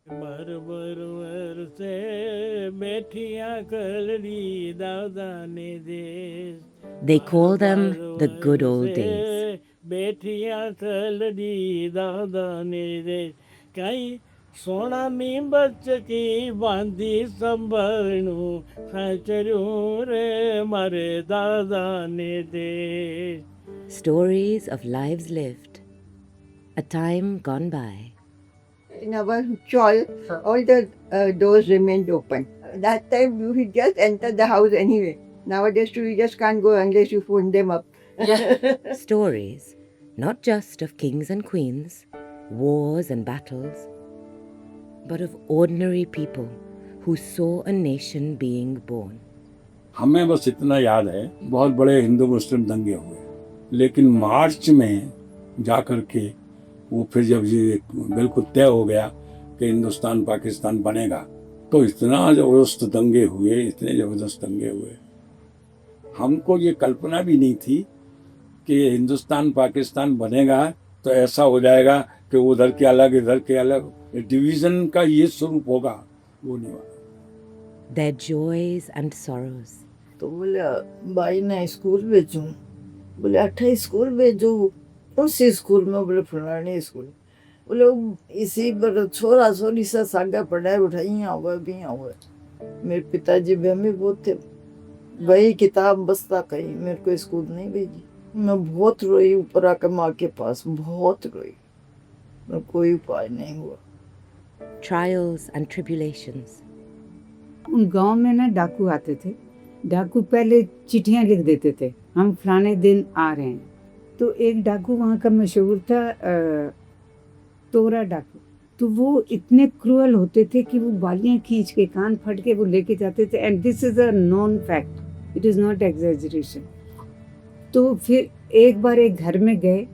बरबर से बैठिया कलड़ी दादा ने देश They call them the good बरबर old से days. बैठिया कलड़ी दादा ने देश कई सोनानी बचकी बांधी संभळणू साचर्यू रे मारे दादा ने देश. Stories of lives lived, a time gone by. In our chawl, all the doors remained open. That time you could just enter the house anyway. Nowadays, too, you just can't go unless you phone them up. Stories, not just of kings and queens, wars and battles, but of ordinary people who saw a nation being born. हमें बस इतना याद है बहुत बड़े हिंदू मुस्लिम दंगे हुए, लेकिन मार्च में जाकर के वो फिर जब ये बिल्कुल तय हो गया कि हिंदुस्तान पाकिस्तान बनेगा, तो इतना ज़बरदस्त दंगे हुए, इतने ज़बरदस्त दंगे हुए। हमको ये कल्पना भी नहीं थी कि हिंदुस्तान पाकिस्तान बनेगा तो ऐसा हो जाएगा कि उधर के अलग इधर के अलग, डिवीज़न का ये स्वरूप होगा, वो नहीं हुआ। Their joys and sorrows. तो बोले भाई ने स्कूल भेजूं, बोले 28 स्कूल भेजो, उसी स्कूल में बोले फलाने स्कूल, बोले इसी पर छोरा छोरी सा सागा पढ़ाई उठाई हुआ भी हुआ। मेरे पिताजी भी हमें बहुत थे, वही किताब बस्ता कहीं मेरे को स्कूल नहीं भेजी। मैं बहुत रोई, ऊपर आकर माँ के पास बहुत रोई, मैं कोई उपाय नहीं हुआ। Trials and tribulations. उन गांव में ना डाकू आते थे। डाकू पहले चिट्ठियां लिख देते थे, हम फलाने दिन आ रहे हैं। तो एक डाकू वहाँ का मशहूर था, तोरा डाकू। तो वो इतने क्रूअल होते थे कि वो बालियां खींच के कान फट के वो लेके जाते थे। And this is a non fact, it is not exaggeration. तो फिर एक बार एक घर में गए,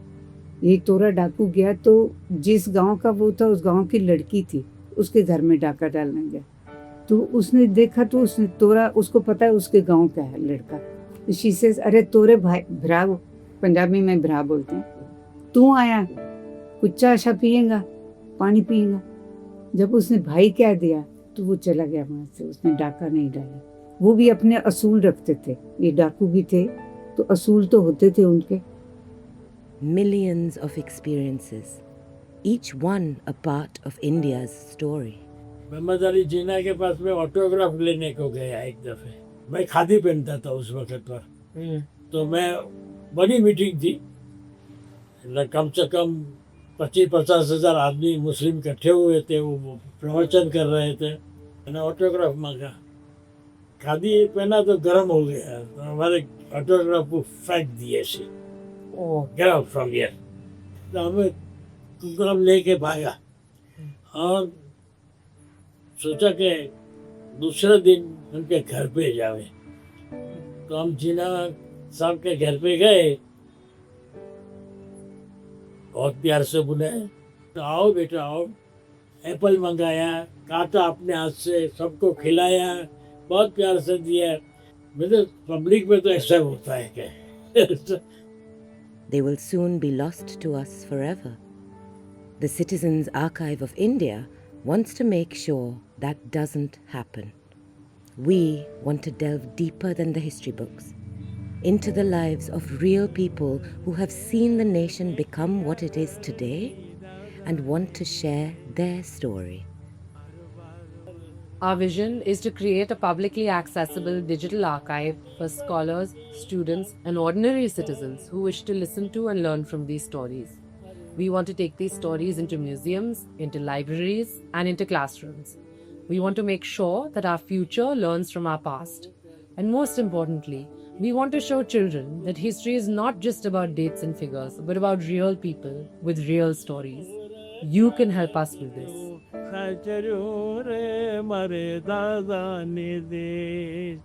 ये तोरा डाकू गया, तो जिस गांव का वो था उस गांव की लड़की थी, उसके घर में डाका डालने गया। तो उसने देखा, तो उसने तोरा, उसको पता है उसके गांव का है लड़का। तो शी सेज, अरे तोरे भाई भरा, पंजाबी में भरा बोलते हैं, तू आया कुछ चाशा पिएगा, पानी पिएगा। जब उसने भाई कह दिया तो वो चला गया वहाँ से, उसने डाका नहीं डाला। वो भी अपने असूल रखते थे, ये डाकू भी थे तो असूल तो होते थे उनके। Millions of experiences, each one a part of India's story. ब्रह्मचारी जीना के पास में ऑटोग्राफ लेने को गया एक दफे। मैं खादी पहनता था उस वक्त पर, तो मैं बड़ी मीटिंग थी, कम से कम 25-50 हज़ार आदमी मुस्लिम इकट्ठे हुए थे, वो प्रवचन कर रहे थे। मैंने ऑटोग्राफ मांगा, खादी पहना तो गर्म हो गया, तो हमारे ऑटोग्राफ को फेंक दिए से, गेट आउट फ्रॉम हियर। तो हमें ऑटोग्राफ लेके भागा और सोचा कि दूसरे दिन उनके घर पे जावे। तो हम जीना साहब के घर पे गए, बहुत प्यार से बुलाए, तो आओ बेटा आओ। एप्पल मंगाया, काटा अपने हाथ से, सबको खिलाया, बहुत प्यार से दिया। मेरे पब्लिक में तो ऐसा होता है क्या? They will soon be lost to us forever. The Citizens Archive of India wants to make sure that doesn't happen. We want to delve deeper than the history books, into the lives of real people who have seen the nation become what it is today and want to share their story. Our vision is to create a publicly accessible digital archive for scholars, students, and ordinary citizens who wish to listen to and learn from these stories. We want to take these stories into museums, into libraries, and into classrooms. We want to make sure that our future learns from our past. And most importantly, we want to show children that history is not just about dates and figures, but about real people with real stories. You can help us with this. साचर्यू रे मारे दादा ने देश.